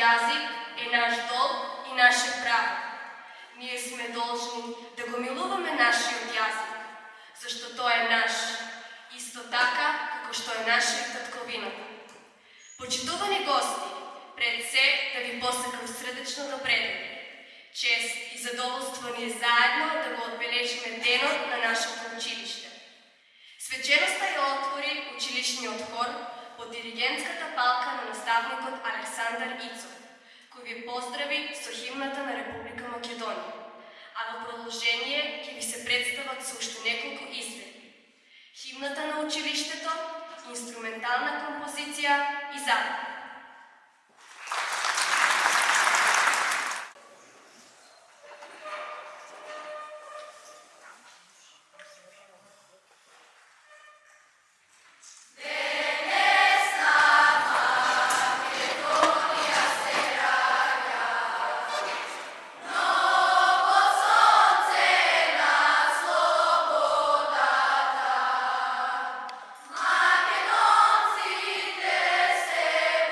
јазик е наш долг и наше право. Ние сме должни да го милуваме нашиот јазик, зашто тој е наш, исто така како што е нашиот татковината. Почитувани гости, пред се да ви посакам срдечно добре дојде. Чест и задоволство ни е заедно да го одбележиме денот на нашето училиште. Свеченоста ја отвори училишниот хор под диригентската палка на наставникот Александар Ицов, кој ви поздрави со химната на Република Македонија, а во продолжение ќе ви се представат со уште неколку изведби. Химната на училиштето, инструментална композиција и забава. Македонците се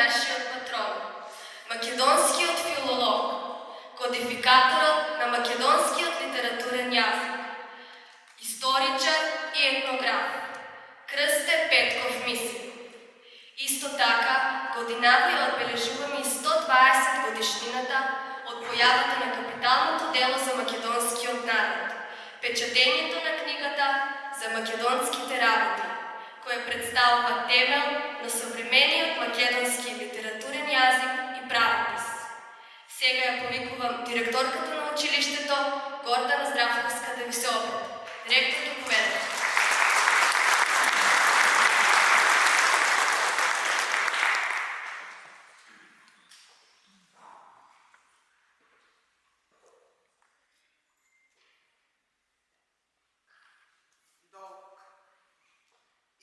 нашиот патрон, македонскиот филолог, кодификаторот на македонскиот литературен јазик, историчар и етнограф, Крсте Петков Мисирков. Исто така, годинава ја одбележуваме и 120 годишнината од појавата на капиталното дело за македонскиот народ, печатењето на книгата за македонските работи, која представува темел на современиот македонски литературен јазик и правопис. Сега ја повикувам директорката на училиштето, Гордана Здравковска, да ви се обрати. Директор, ќе поведа.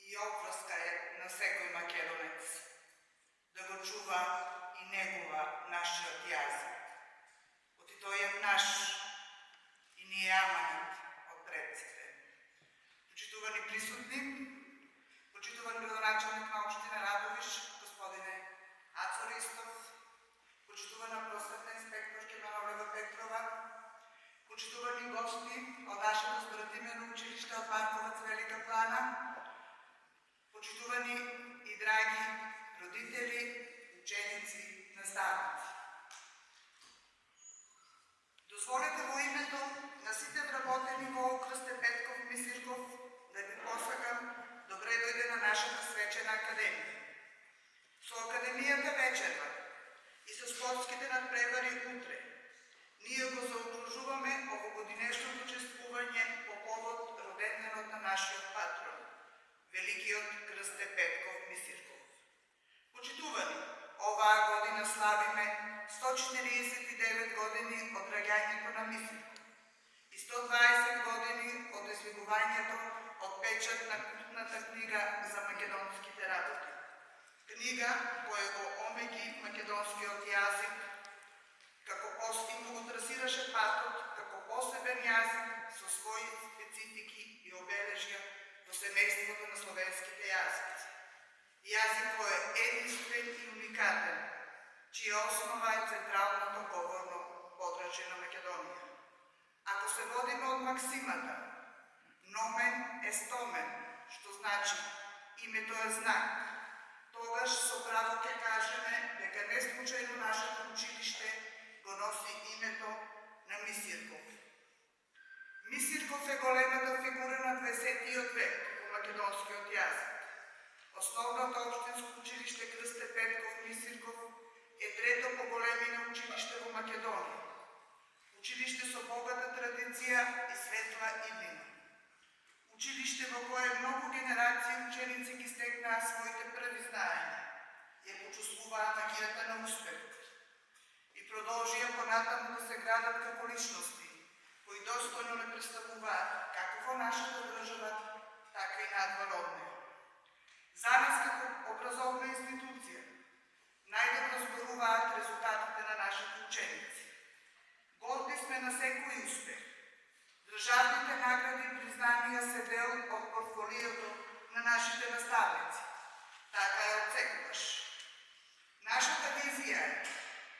И обврска е на секој македонец да го чува и негува нашиот јазик. Оти тој е наш и ни е аманат од предците. Почитувани присутни, почитуван градоначалник на општина Радовиш, господине Ацо Ристов, почитувана просветна инспекторка Манолева Петрова, почитувани гости од нашето зборатимено училиште од Марковац Велика Плана, почитувани и драги родители, ученици, наставници. Дозволете во името на сите вработени во Крсте Петков Мисирков да ви посакам добре дојде на нашата свечена академија. Со академијата вечерва и со спортските надпревари утре, ние го заокружуваме овогодинешното чествување по повод роденденот на нашиот патрон, великиот Крсте Петков Мисирков. Почитувани, оваа година славиме 149 години од раѓањето на Мисирков и 120 години од извикувањето од печат на култната книга за македонските работи. Книга која го омеги македонскиот јазик како постигно го трасираше патот како посебен јазик со своји специфики и обележја во семејството на словенските јазици. Јазик кој е единствен и уникатен, чија основа е централното говорно подрачје на Македонија. Ако се водиме од максимата «Номен est omen», што значи името е знак, тогаш со право ќе кажеме дека не случајно нашето училиште го носи името на Мисирков. Мисирков е големата фигура на 20-тиот век во македонскиот јазик. Основното општинско училиште Крсте Петков Мисирков е трето по големина училиште во Македонија. Училиште со богата традиција и светла иднина. Училиште во кое многу генерации ученици ги стекнаа своите први знаења, ја почувствуваа магијата на успех и продолжија понатаму да се градат како личности, кои достојно не представуваат како во нашата држава, така и надвор од неа. За нас како образовна институција, најдобро зборуваат резултатите на нашите ученици. Горди сме на секој успех. Државните награди и признанија се дел од портфолиото на нашите наставници. Така е од секогаш. Нашата визија е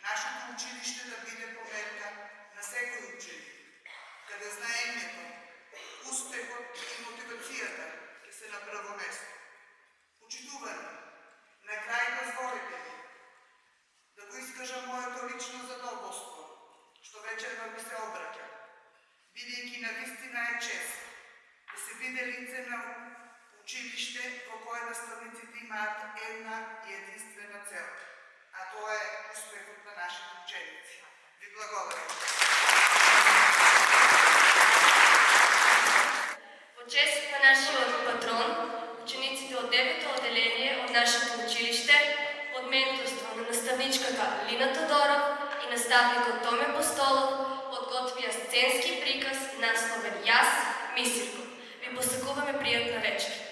нашето училиште да биде померка на секој ученик, каде знаењето, успехот и мотивацијата ќе се на прво место. Почитувани, на крај дозволете ми да го искажам моето лично задоволство, што вечерва ми се обраќа, бидејќи навистина е чест да се биде лице на училиште во кое наставниците имаат една и единствена цел, а тоа е успехот на нашите ученици. Ви благодарам. Во чест на нашиот патрон, учениците од 9-то одделение од нашето училиште, под менторство на наставничката Лина Тодоров и наставникот Томе Постолов, подготвија сценски приказ насловен «Јас, Мисирков». Ви посакуваме пријатна вечер.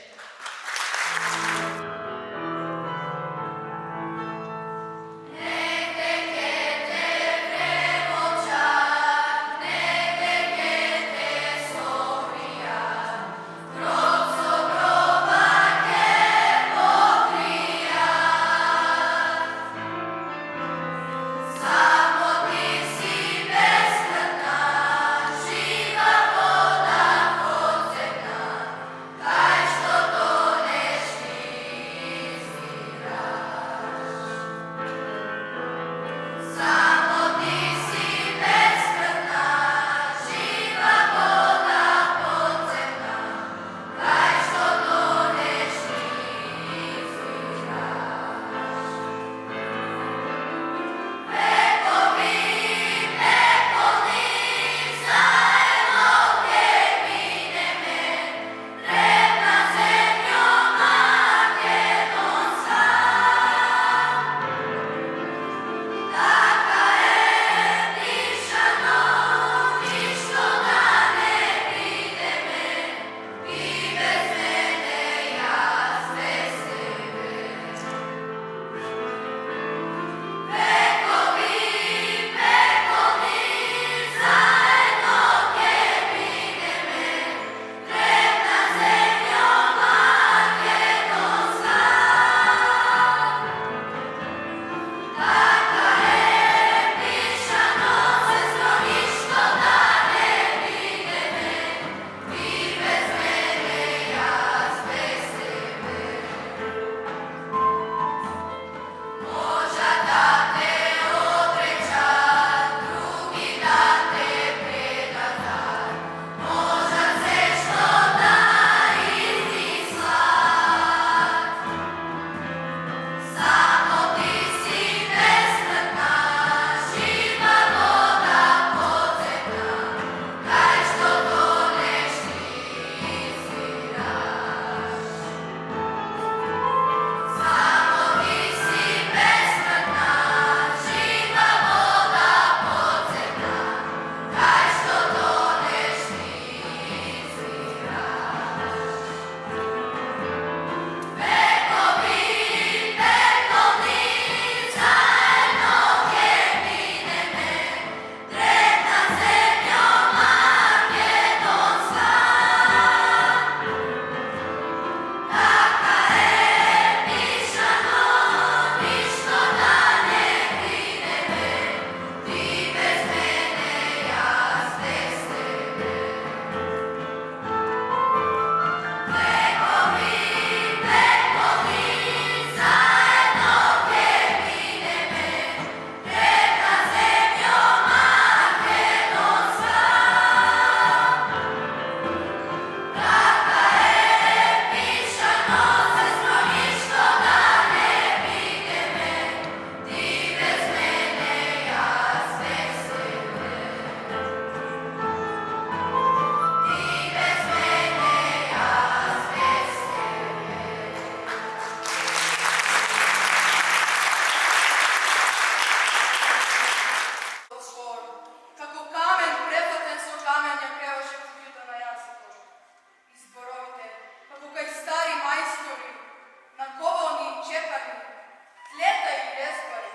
преспари.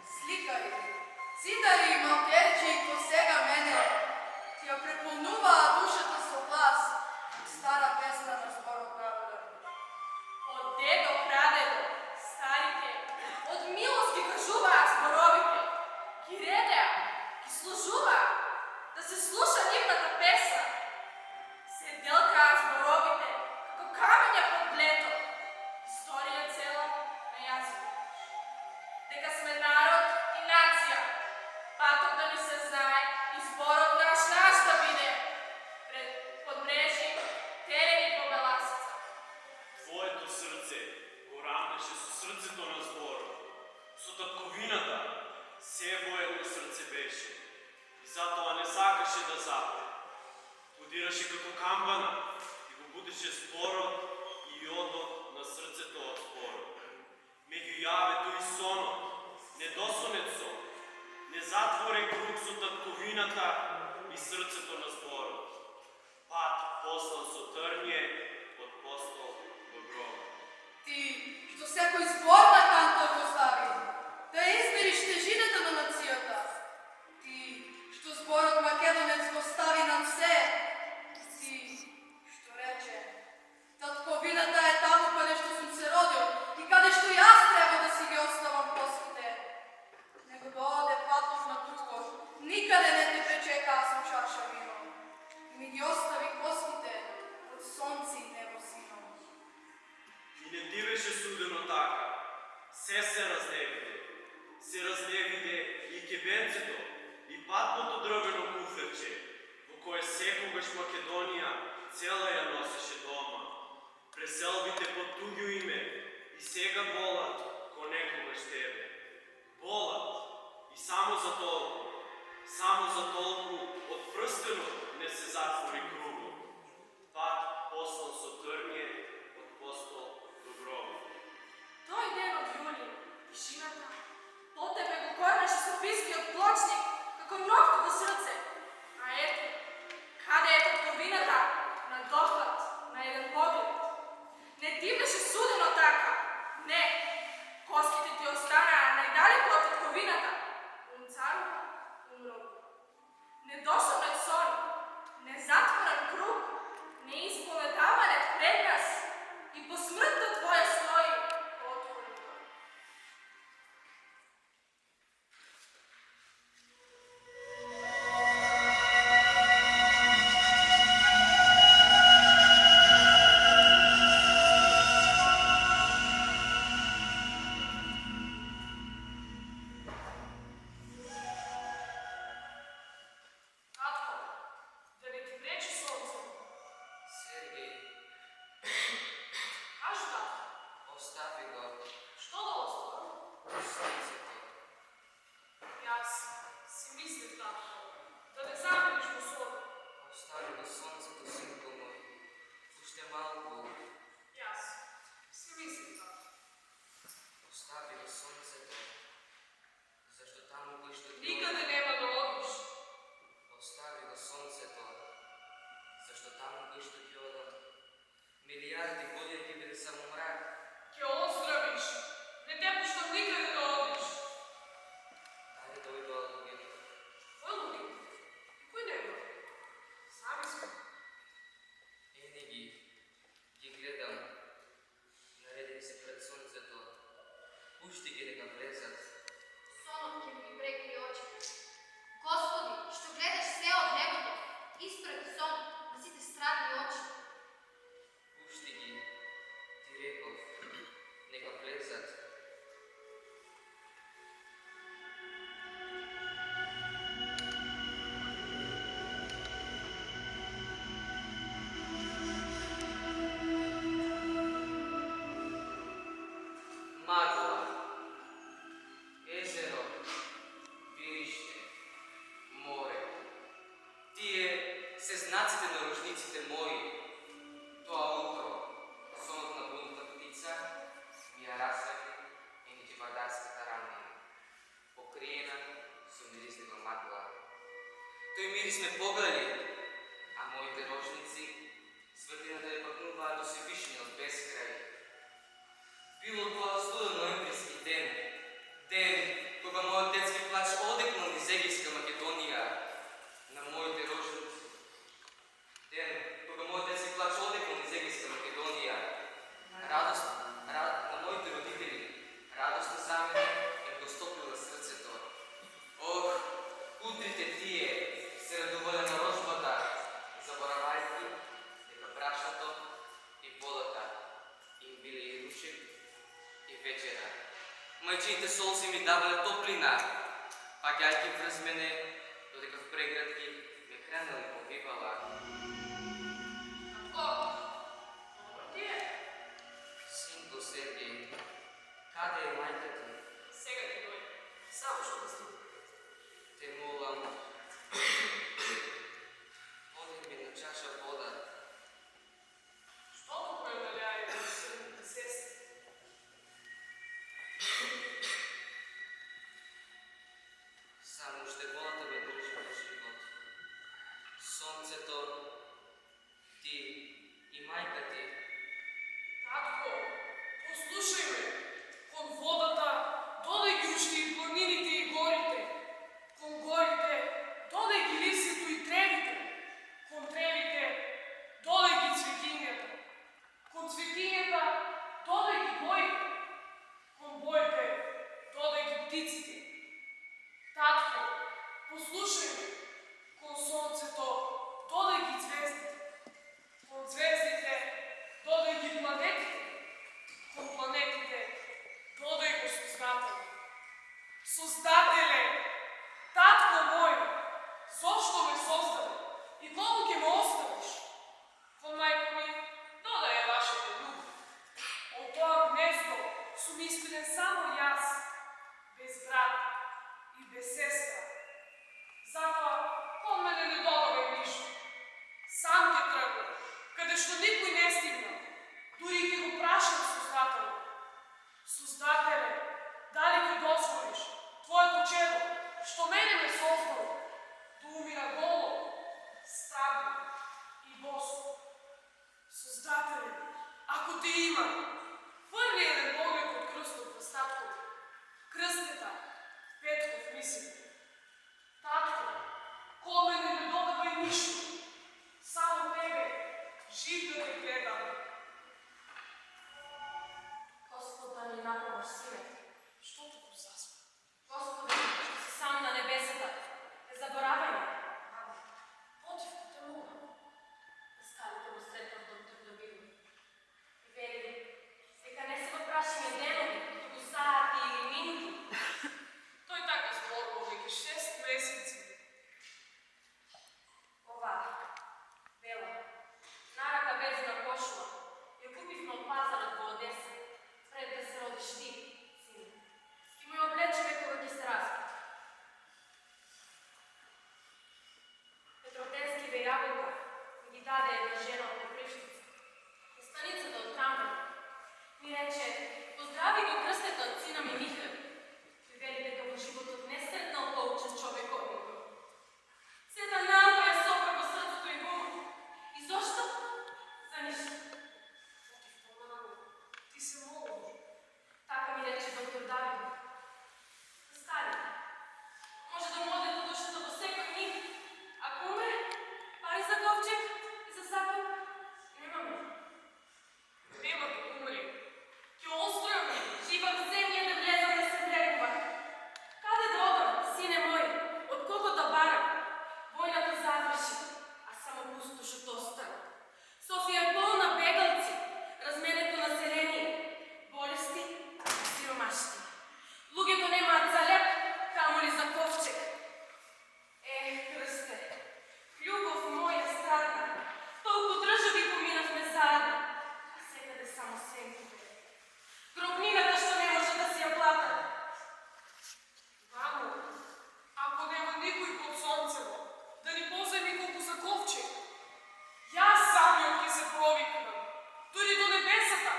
Сликари, цитари и малтерчи ко сега мене ти ја преполнуваа душата со глас. Стара песна на зборот народа. Од дедо прадедо, старите, од милост ги кажуваа зборовите, ги редеа, ги служуваа, да се слуша нивната песна. Се делкаа зборовите, како камења под блето, историја цела на јазикот. Дека сме народ и нација, патот да ни се знае и зборот наш да биде, пред подбрежи, терени по Беласица. Твоето срце го рамнеше со срцето на зборот, со татковината, се воедно срце беше, и затоа не сакаше да запре. Подираше како камбана и го будеше зборот и јодот на срцето од зборот. Меѓу јавето и сонот, недосонет сон, незатворен круг со татковината и срцето на зборот. Пат послан со трње од постол до гроб. Ти, што секој збор на кантор постави, да измериш тежината на нацијата. Ти, што зборот македонец го стави над се. Ти, што рече, татковината е таму каде што сум се родил и каде што јас треба да си ги оставам коските. Него да оде патов на туко, никаде не те пречека, аз сум чаша вино. И ми ги остави коските од сонце и небо сино. И не ти беше судено така. Се разневиде и кебенцето, и патното дрвено куферче, во кое секогаш Македонија цела ја носеше дома. Преселбите под туѓо име и сега болат ко некогаш тебе. Болат и само за толку од прстенот не се затвори кругот. Пат послан со трње од постол до гроб. Тој ден од јули, тишината, по тебе го корнеше Софискиот плочник, како ноќ до срце. А ето, каде е татковината, на дофат, на еден поглед. Не ти беше судено така, не. Коските ти останаа најдалеко од татковината. Царува, умрува. Недосонет сон, незатворен круг, неисповедаванет пред нас и по смртта твоја стои отворен круг. Татко, да не ти пречи сонце. Сергей, Кажи татко, остави го. што да оставам? Сонцето. Јас си мислив татко, да не замениш во сон. Остави го сонцето, синко мој. Уште малку. Јас си мислив татко. Остави го сонцето. Зашто таму кој што ти Никаде нема да одиш. Остави го сонцето. Зашто таму кој што ти одам. Милијарди години ќе биде само мрак. Ќе оздравиш. Не те пуштам никаде да одиш. Ајде дојду алогин. Кој луѓе? Кој нема? Сами сме. Ени ги гледам. Наредени се пред сонцето. Пушти ги нека влезат. Сонот ќе ми прекри очите. Господи, што гледаш се од небото, испрати сон на сите страни очи. Пушти ги. Ти реков. Нека влезат. Магла. Езеро. Вириште. Море. Тие се знаците на рожниците мои. Тоа утро, сонот на буната птица ми ја расветли и Ничевадарската рамнина, покриена со мириснива магла. Тој мирис ме погаѓа, а моите рожници светлината ја пакнуваа до Севишниот безкрај. Било тоа студен ноемвриски ден, мене им го стопил на сърцето. Ох, утрите тие се радувале на рожбата, заборавайки дека брашното и водата им биле и рушек и вечера. Мајчините солзи ми давале топлина, паѓајќи врз мене, додека в преградки ме хранела и повивала. Ти е? Синко Сергей, каде е мајка ти? Сега ти дојде. Само што да слуха. Те молам, оди ми на чаша вода. Што го преналяе на средната сестра? Само ще водата ме држи на живот. Сонцето, ти и мајка ти. Татко, послушај ме, кон водата додај ги уште и планините и горите, кон горите додај ги лисето и тревите, кон тревите додај ги цветињата, кон цветињата додај ги боите, кон боите додај ги птиците. Татко, послушај ме, кон сонцето додај ги звездите, кон звездите додај ги планетите, кон планетите додај го Создателе. Создателе, татко мој, зошто ме создаде и колку ќе ме оставиш? Кон мајко ми додај ја вашата љубов. Од тоа гнездо сум испилен само јас, без брат и без сестра. Затоа кон мене не додаде ништо. Сам ќе тргнам, каде што никој не стигнал, дури и ќе го прашам Создателе. Создателе, дали ќе дозволиш твоето чедо, што мене ме создало, да умира голо, страдно и босо? Создателе, ако те има, върни еден поглед од крстот во статко. Крстета, Петков мисли. Татко, кон мене не додавај ништо, само тебе, жив да те гледам. Господ да ни напомаш, сине. Што те го заспа? Господи, што си сам на небесата, не заборавај ме. Мамо, потивко те молам. Скалите го сретнав доктор Добило. И вели, дека не се го прашиме денови, туку сати или минути. Тој така зборувал веќе 6 месеци. Ова, бела, нарака везена кошула, ја купивме од пазарот во Одеса, пред да се родиш ти, сине. Ски му ја облечеме кога ќе се распит. Петротенски вејавојка ми ги даде една жена од Копривщица. На станицата од трамвај ми рече, поздрави го крстето од сина ми Михаил. Тој вели дека во животот не сретнал поучен човек од него. Сета наука е сопра во срцето и го ума. И зошто? За ништо. Потивко, мамо, ти се молам. Така ми рече доктор Давидов. Стари, може да му оде до душата до секој миг. Ако умре, пари за ковчег и за закон немаме. Нема да умре. Ќе остојаме. Жива в земја да влезам да се влекува. Каде да одам, сине мој? Од кого да барам? Војната заврши, а само пустошот остана. Софија е полна бегалци, разменето население, болести и сиромашти. Луѓето немаат за леп, камоли за ковчег. Крсте, љубов моја страдна, толку држави поминавме заедно, а секаде само сенките. Гробнината што не може да си ја платат. Мамо, ако нема никој под сонцево, да ни позајми колку за ковчег, јас самиот ќе се провикнам, дури до небесата.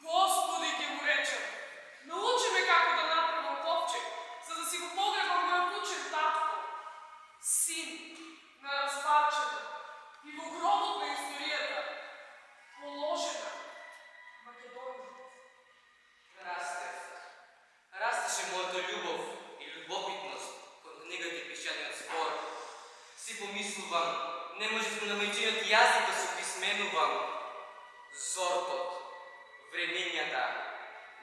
Господи, ќе му речем, научи ме како да направам ковчег, за да си го погребам мојот учен татко, син на разбарчена и во гробот на историјата, положена Македонија. Растеше моята љубов и љубопитност кон книгата и пишаниот збор. Си помислувам, не можев на мајчиниот јазик да се писменувам. Зортот, времењата,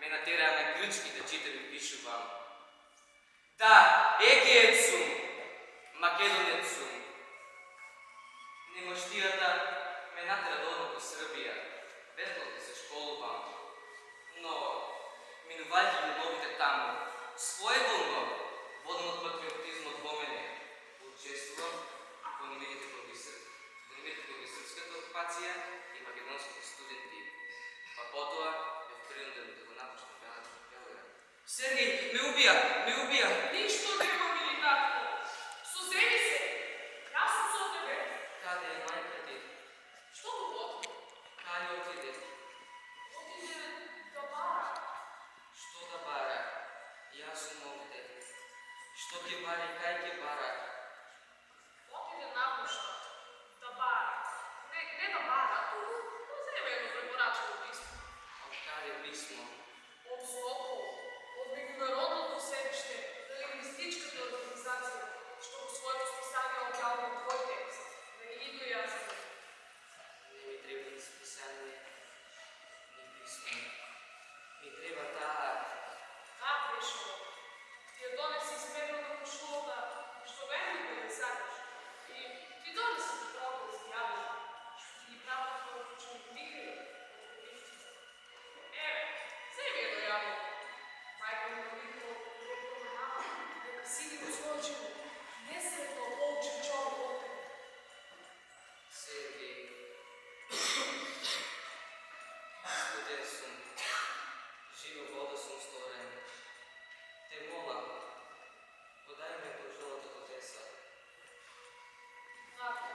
ме натера на гръчки да читам и пишувам. Да, егиец сум, македонец сум. Немощията ме натера долу до Србија, безплатно се школувам. Но, минувајќи любовите таму, своеволно, воден од патриотизмот во мене, учествувам во немирите против српската окупација и македонските студенти. Па потоа бев принуден да го напуштам Белград. Сергей, ме убија! Ништо нема, мили татко. Соземи се. Јас сум со тебе. Каде е мајка ти? Што го потри? Каде отиде? Отиде да бара. Што да бара? Јас сум овде. Што ќе бара и кај ќе бара? Отиде напушта. Да бара. Не да бара, но вземе едно препорачено писмо. Од каде писмо? Од Сокол, од меѓународното седиште на лингвистичката организација, што во своето списание објавува твој текст на илјадојазици. Не ми треба ни списание, ни писмо. Ми треба таа. Как беше ovo? Ти ја донеси сметната кошулата, што верно да ја сакаш. И ти донеси ти правда да изјавиш, што ти ги правда поручени Михаил од Копивците. Еве, земи едно јавно. Мајка ми навикнала директор на мама, дека сиди го својот живот. Несретно оучен човек од тебе. Сергей. Студен сум. Жива вода сум сторен. Те молам, подај ме до жолата теса. Татко,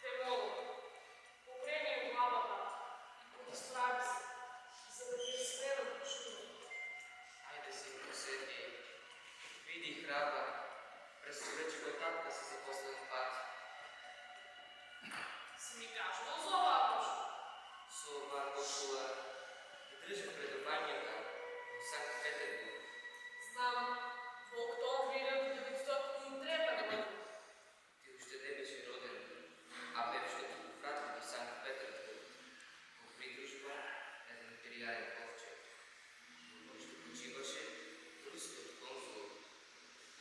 те молам, опреми ја главата и подисправи се, за да ти е смело душевно. Ајде синко Сергей. Види храбар. През вече кој татка си за последен пат. Си ми кажувал за оваа кошула? Со оваа кошула ги држав предавањата во Санкт Петербург. Знам, во октомври 1903 година. Ти уште не беше роден, а бев што ти го вратил во Санкт Петербург во придружба на еден империјален ковчег, во кој што почиваше рускиот конзул,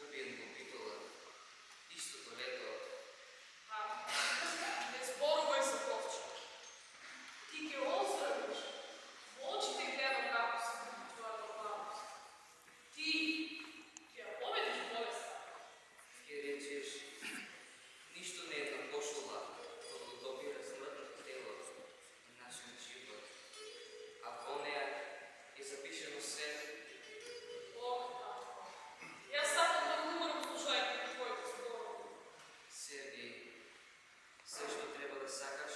убиен во Битола, истото лето. Не зборувај за ковчег. Ти ќе оздравиш. Во очите гледам како се губи твојата главност. Ти ќе ја победиш болеста. Ќе речеш, ништо не е на кошула, кога го добира смртното тело на нашиот живот, а во неа е запишено се. Ох, татко. Јас сакам да умрам слушајќи твоите зборови. Сергей, се што треба да сакаш,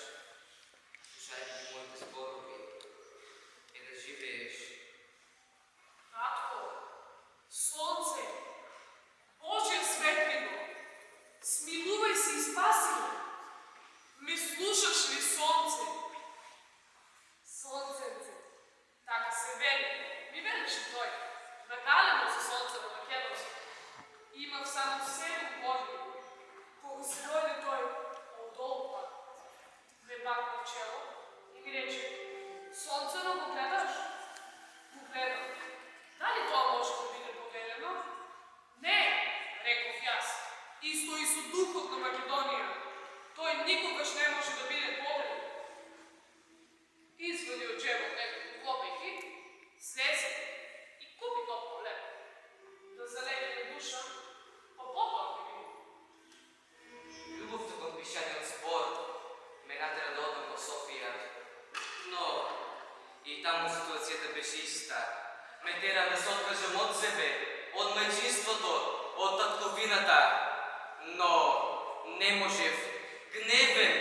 слушајќи моите зборови, е да живееш. Татко, сонце, Божја светлино, смилувај се и спаси ме. Ме слушаш ли, сонце? Сонценце, така се вели. Ми велеше тој, нагалено за сонце на македонски. Имав само 7 години, кога се дојде тој одолу пак. Ме бакна в чело и ми рече, сонцено го гледаш? Го гледам. Дали тоа може да биде повелено? Не, реков јас. Исто и со духот на Македонија. Тој никогаш не може да биде повелен. Извади од джебот неколку копејки, слезе и купи топло леп. Да залеgne на душа, па потоа ќе види. Љубовта кон пишаниот збор ме натера да одам во Софија, но и таму ситуацијата беше иста. Ме тера да се откажам од себе, од мајчинството, од татковината, но не можев. Гневен,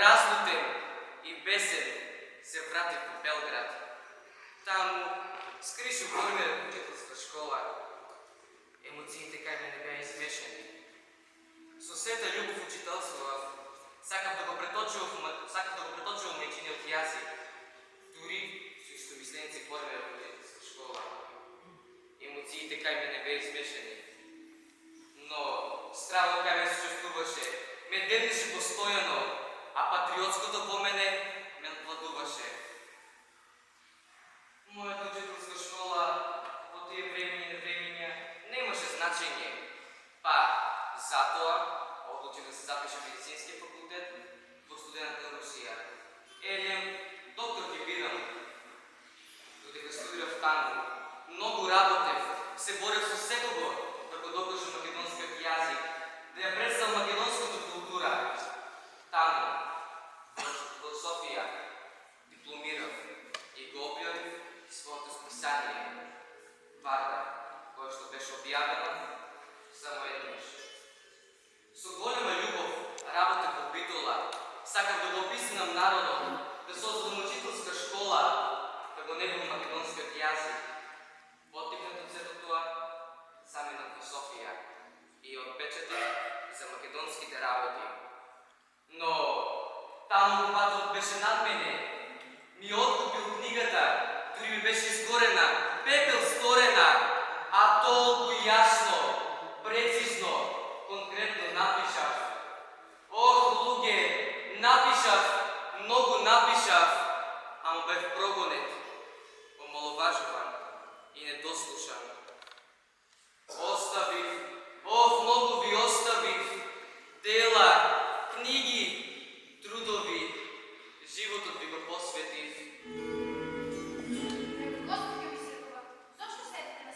разлутен и бесен се вратив во Белград. Таму скришу формира учителска школа. Емоциите кај мене беа измешани. Со сета љубов учителствував, сакав да го преточувам мајчиниот јазик. Дури со истомисленици формира учителска школа. Емоциите кај мене беа измешани. Но стравот кај мене се чувствуваше, ме демнеше постојано, а патриотското во мене ме владуваше. Мојата учителска значење. Па, затоа одлучив да се запишам в медицински факултет во студената на Русија. Елем, доктор ќе бидам. Додека студирав таму, многу работев, се борев со секого да го докажам македонскиот јазик, да ја представам македонската култура. Таму, во Софија, дипломирав и го објавив своето списание Вардар, кое што беше објавено само еднаш. Со голема љубов работев во Битола, сакав да го описнам народот, да создадам учителска школа, да го негувам македонскиот јазик. Поттикнат од сето тоа, заминав во Софија и отпечатив за македонските работи. Но таму патот беше над мене, ми откупил книгата, дури ми беше изгорена, пепел сторена, а толку јасно, прецизно, конкретно напишав. Ох, луѓе, напишав, многу напишав, ама бев прогонет, омаловажуван и недослушан. Оставив, многу ви оставив, дела, книги, трудови, животот ви го посветив. Госпоѓо Бисеркова, зошто седите на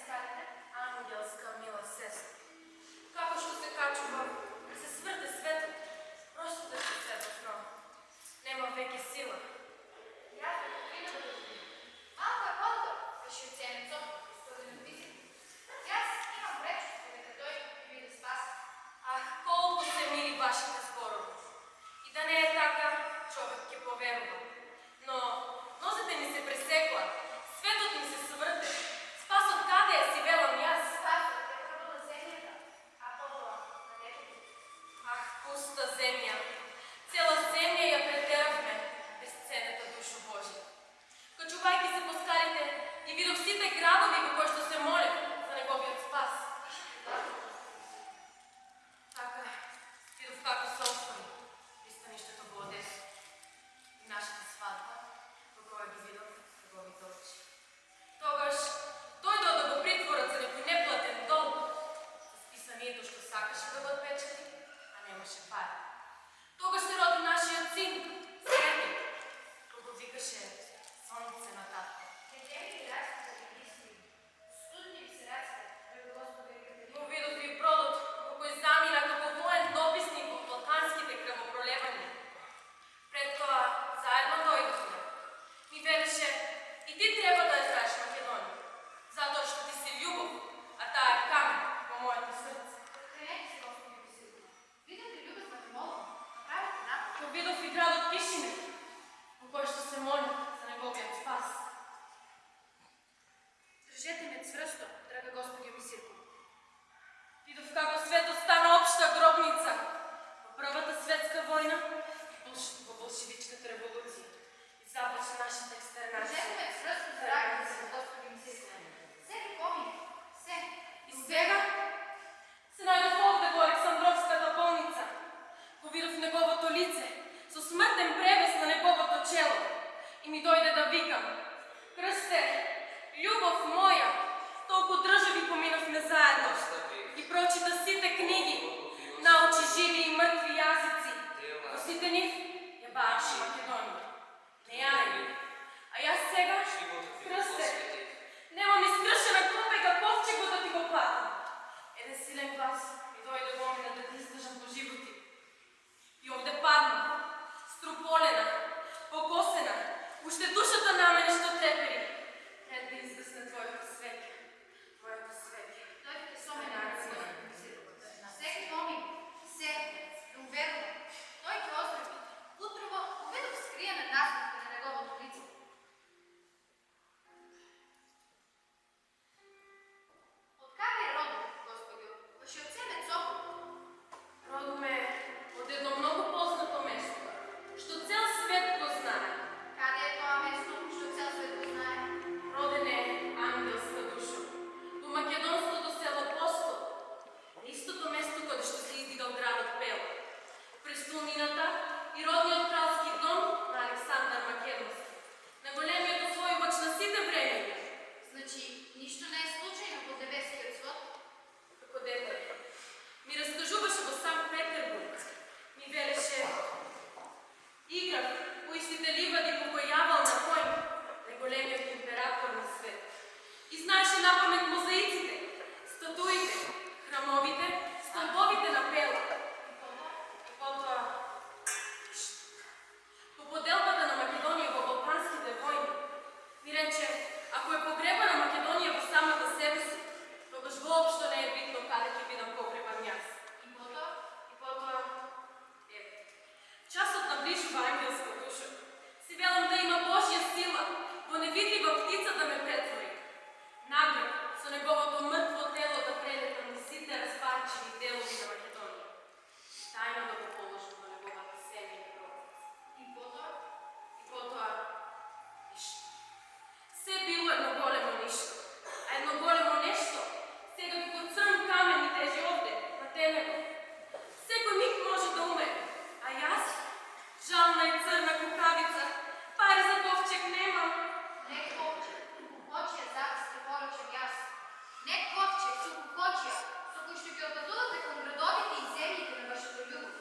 ковчег со кукоќија, со кој што ќе одпатувате кон градовите и земјите на вашето љубов.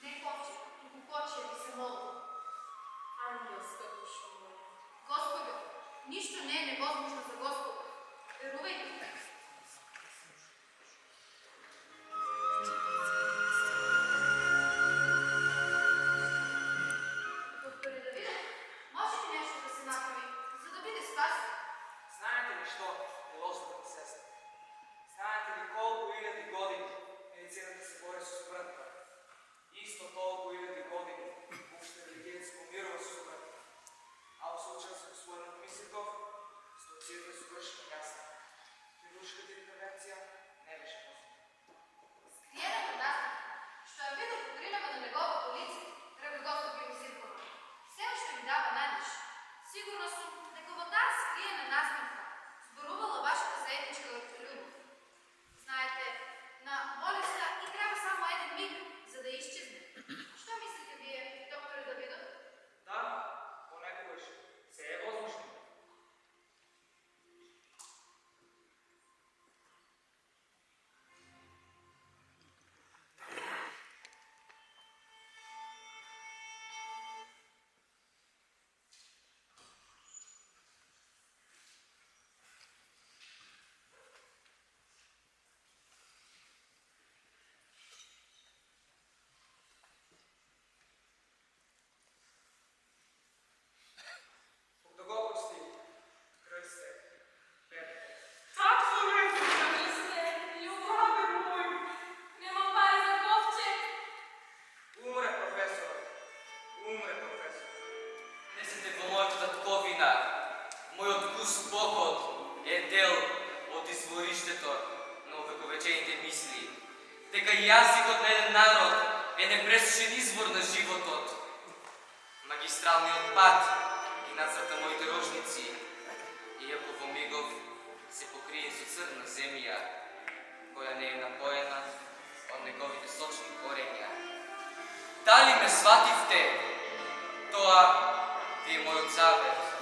Не ковчег, туку кукоќија ви се молам. Ангелска душо моја. Господјо, ништо не е невозможно за Господа. Верувајте ми. Докторе Давидов, може ли нешто да се направи за да биде спасен? Знаете ли што, милостна сестра? Знаете ли колку илјади години медицината се бори со смртта? Исто толку илјади години уште религијата се помирува со смртта. А во случајот со господин Мисликов, ситуацијата е совршено јасна. Хируршката интервенција не беше позната. Скриената наставка, што ја видов покринава на неговото лице, треба Господ ги Мисликова. Се уште ми дава надеж. Сигурна сум дека во таа скриена насмевка зборувала вашата заедничка љубов. Знаете, на болеста и треба само еден миг за да исчезне. Што мислите вие, докторе Давидов? Да, понекогаш се е возможно. Бог да го прости, Христе, Петко. Татко Христе, Христе, љубаве мој, нема пари за ковчег. Умре професор. Несете во мојата татковина. Мојот густ поход е дел од извориштето на овековечените мисли. Дека јазикот на еден народ е непресушен извор на животот. Магистралниот пат ги нацрта моите рожници, иако во мигов се покрие со црна земја, која не е напоена од неговите сочни корења. Дали ме свативте? Тоа ви е мојот завет.